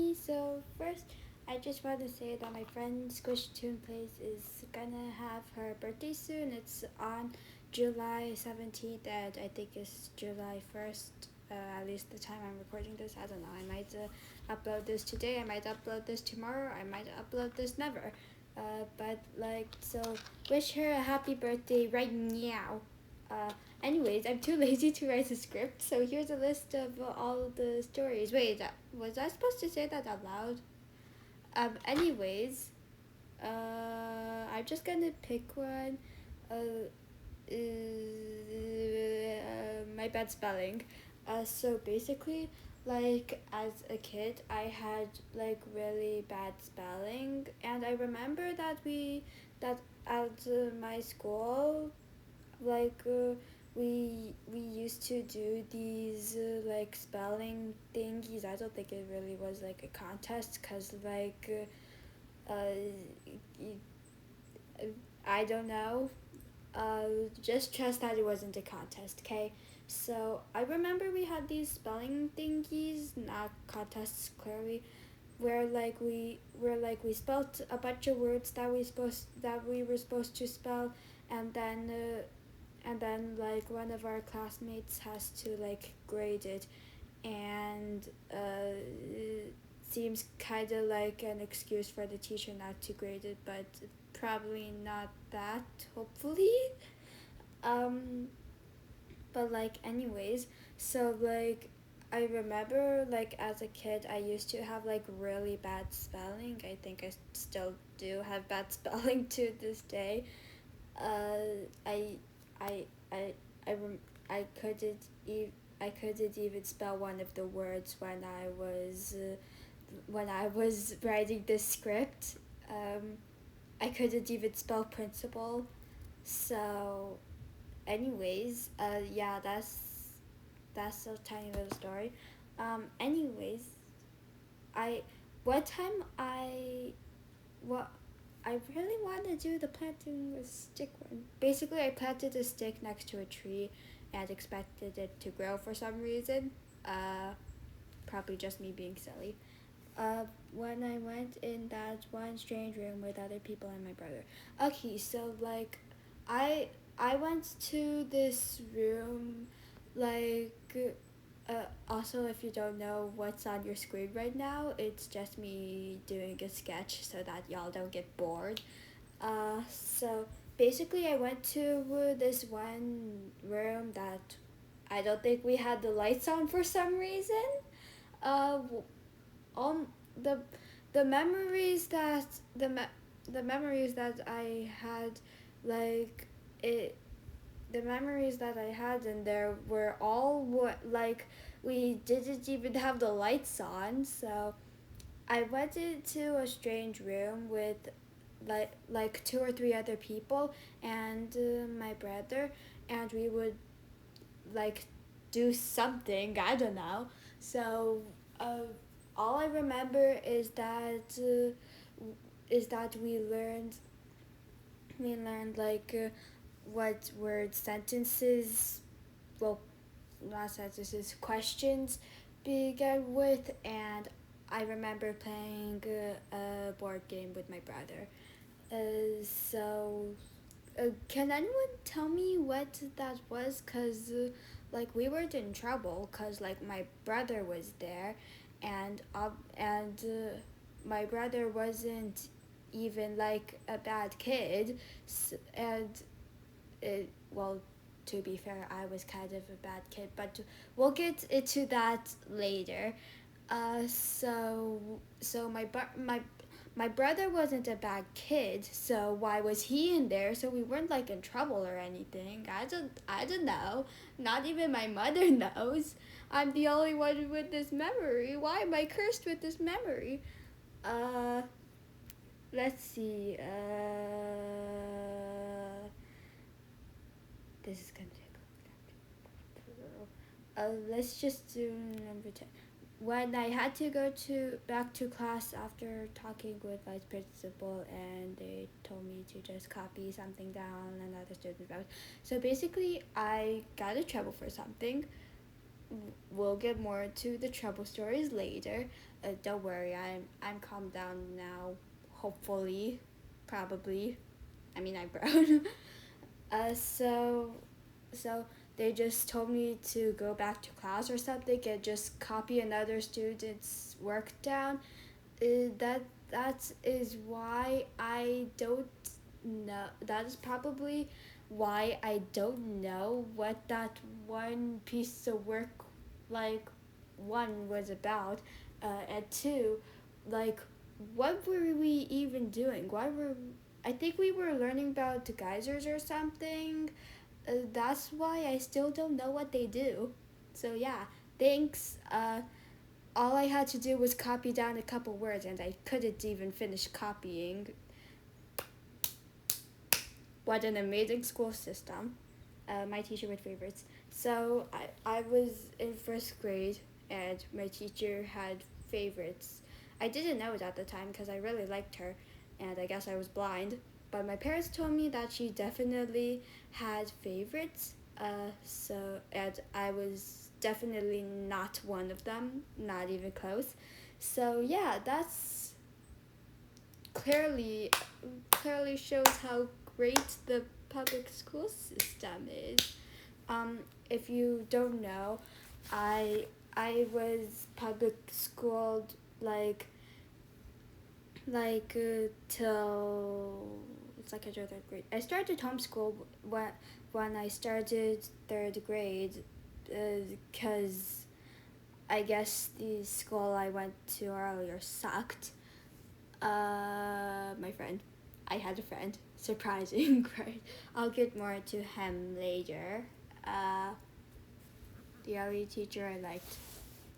Okay, so first, I just want to say that my friend Squish Toon Plays is gonna have her birthday soon. It's on July 17th, and I think it's July 1st. At least the time I'm recording this. I don't know. I might upload this today. I might upload this tomorrow. I might upload this never. But like, so wish her a happy birthday right now. Uh, Anyways, I'm too lazy to write a script, so here's a list of all the stories. Wait, was I supposed to say that out loud? Anyways, I'm just gonna pick one. My bad spelling. So basically, like as a kid, I had like really bad spelling, and I remember that at my school, like we used to do these like spelling thingies. I don't think it really was like a contest, cause like I don't know. Just trust that it wasn't a contest, okay? So I remember we had these spelling thingies, not contests clearly, where we spelled a bunch of words that we were supposed to spell, and then like one of our classmates has to like grade it, and it seems kind of like an excuse for the teacher not to grade it, but probably not that, hopefully. um but like anyways, so like I remember like as a kid I used to have like really bad spelling. I think I still do have bad spelling to this day. I I I I rem- I couldn't even I couldn't even spell one of the words when I was writing the script. I couldn't even spell principal. So, anyways, yeah, that's a tiny little story. Anyways, I one time what I really want to do the planting a stick one. Basically, I planted a stick next to a tree and expected it to grow for some reason. Uh, Probably just me being silly. When I went in that one strange room with other people and my brother. Okay, so like, I I went to this room, like, also if you don't know what's on your screen right now, it's just me doing a sketch so that y'all don't get bored. So basically, I went to this one room that I don't think we had the lights on for some reason. Uh, um the the memories that the me- the memories that I had, like it the memories that I had in there were all what, like, we didn't even have the lights on. So I went into a strange room with like two or three other people and my brother, and we would like do something, I don't know. So uh, all I remember is that we learned like what word sentences, well, not sentences, questions began with, and I remember playing a board game with my brother. Can anyone tell me what that was? Cause like we weren't in trouble, cause like my brother was there, and my brother wasn't even like a bad kid, and well, to be fair, I was kind of a bad kid, but we'll get into that later. So my brother wasn't a bad kid, so why was he in there? So we weren't like in trouble or anything. I don't know. Not even my mother knows. I'm the only one with this memory. Why am I cursed with this memory? Uh, let's see. This is gonna take let's just do number 10. When I had to go to back to class after talking with vice principal, and they told me to just copy something down and other students about. So basically, I got in trouble for something. we'll get more to the trouble stories later. Don't worry, I'm calmed down now. Hopefully, probably. I mean, I'm brown. So they just told me to go back to class or something and just copy another student's work down. That is why I don't know. That is probably why I don't know what that one piece of work, like, one was about, and two, like, what were we even doing? Why were I think we were learning about the geysers or something. That's why I still don't know what they do. So yeah, thanks. All I had to do was copy down a couple words, and I couldn't even finish copying. What an amazing school system. My teacher with favorites. So I was in first grade, and my teacher had favorites. I didn't know it at the time because I really liked her, and I guess I was blind. But my parents told me that she definitely had favorites. And I was definitely not one of them, not even close. So yeah, that's clearly clearly shows how great the public school system is. If you don't know, I was public schooled till second or third grade. I started homeschool when I started third grade, because I guess the school I went to earlier sucked. My friend. I had a friend. Surprising, right? I'll get more to him later. Uh, the only teacher I liked.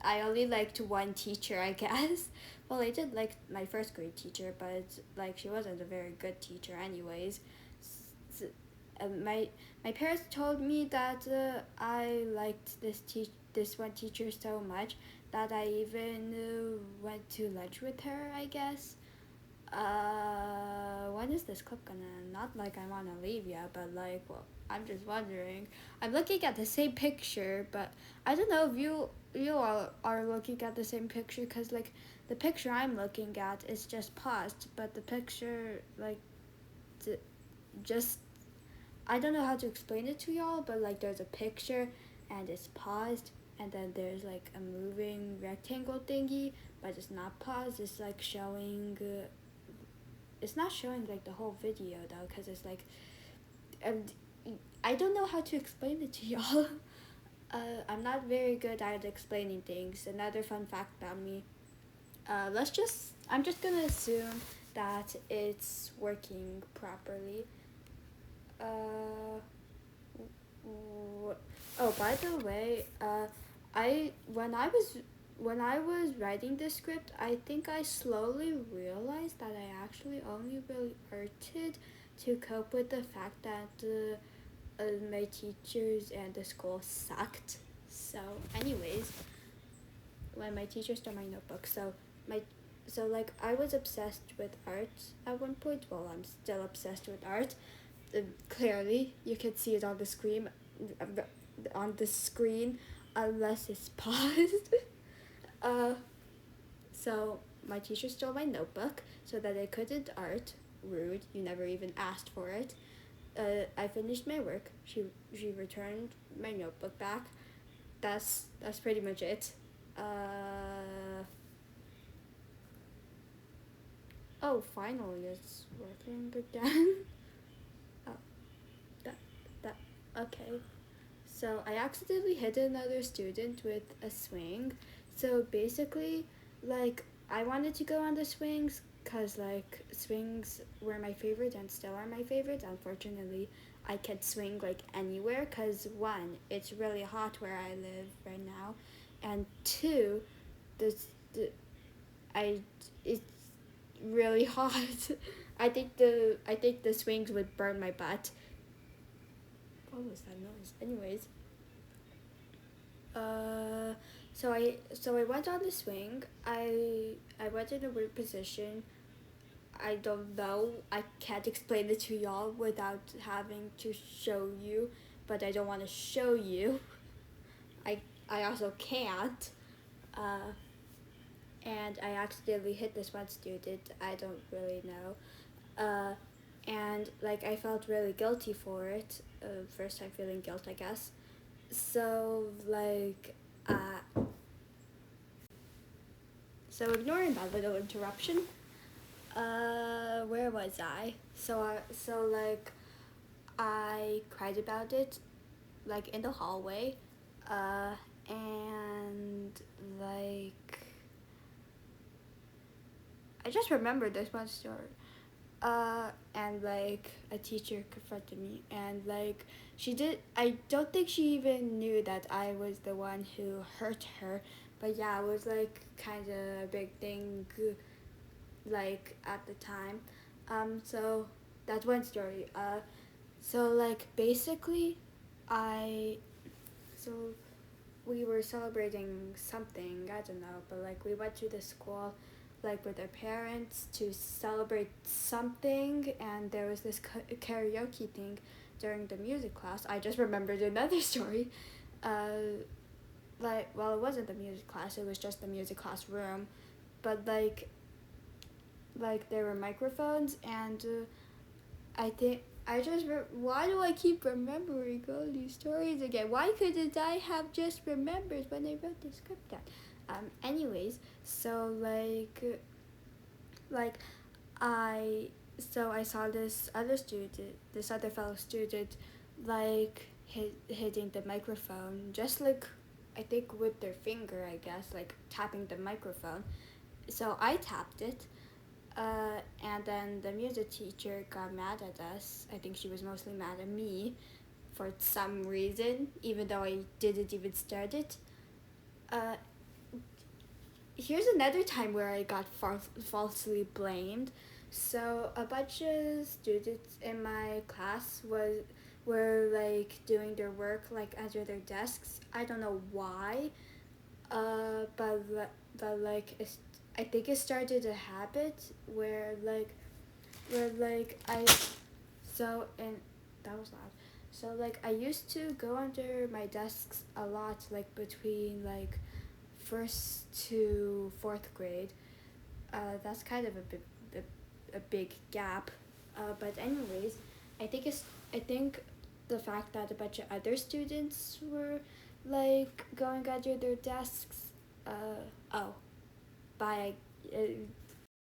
I only liked one teacher, I guess. Well, I did like my first grade teacher, but like she wasn't a very good teacher, anyways. S- my parents told me that I liked this one teacher so much that I even went to lunch with her, I guess. When is this clip gonna end? Not like I wanna leave yet, but like, well, I'm just wondering. I'm looking at the same picture, but I don't know if you all are looking at the same picture, because like the picture I'm looking at is just paused, but the picture like d- just I don't know how to explain it to y'all, but like there's a picture and it's paused, and then there's like a moving rectangle thingy, but it's not paused. It's like showing. It's not showing like the whole video though, because it's like, and I don't know how to explain it to y'all. I'm not very good at explaining things. Another fun fact about me. I'm just gonna assume that it's working properly. Uh, oh, by the way, I when I was writing this script, I think I slowly realized that I actually only really arted to cope with the fact that my teachers and the school sucked. So, anyways, when my teacher stole my notebook, my like I was obsessed with art at one point. Well, I'm still obsessed with art. Clearly, you can see it on the screen, on the screen, unless it's paused. uh, so my teacher stole my notebook so that I couldn't art. Rude. You never even asked for it. I finished my work. She returned my notebook back. That's pretty much it. Oh, finally it's working again. Oh, that that okay. So I accidentally hit another student with a swing. So basically, like, I wanted to go on the swings because, like, swings were my favorite and still are my favorite. Unfortunately, I can't swing, like, anywhere because, one, it's really hot where I live right now. And two, the I, it's really hot. I think the swings would burn my butt. What was that noise? Anyways, Uh, so I went on the swing. I went in a weird position. I don't know. I can't explain it to y'all without having to show you, but I don't want to show you. I I also can't. Uh, and I accidentally hit this one student. I don't really know. And like I felt really guilty for it. First time feeling guilt, I guess. So like, so ignoring that little interruption. Where was I? So like, I cried about it, like in the hallway, and like I just remembered this one story. And like a teacher confronted me, and like she did. I don't think she even knew that I was the one who hurt her, but yeah, it was like kind of a big thing, like at the time. So that's one story. So like basically, I so we were celebrating something, I don't know, but like we went to the school like with our parents to celebrate something, and there was this karaoke thing during the music class. I just remembered another story. uh like, well, it wasn't the music class, it was just the music class room, but like there were microphones, and I think I just why do I keep remembering all these stories again? Why couldn't I have just remembered when I wrote the script down? Anyways, so like I I saw this other fellow student, like hitting the microphone, just like I think with their finger, I guess, like tapping the microphone. So I tapped it, and then the music teacher got mad at us. I think she was mostly mad at me for some reason, even though I didn't even start it. Uh, Here's another time where I got falsely blamed. So a bunch of students in my class were like doing their work like under their desks. I don't know why, but like I think it started a habit where like I so and that was loud. So like I used to go under my desks a lot, like between like first to fourth grade. That's kind of a big gap. But anyways, I think it's I think the fact that a bunch of other students were like going under their desks. Uh, oh, by uh,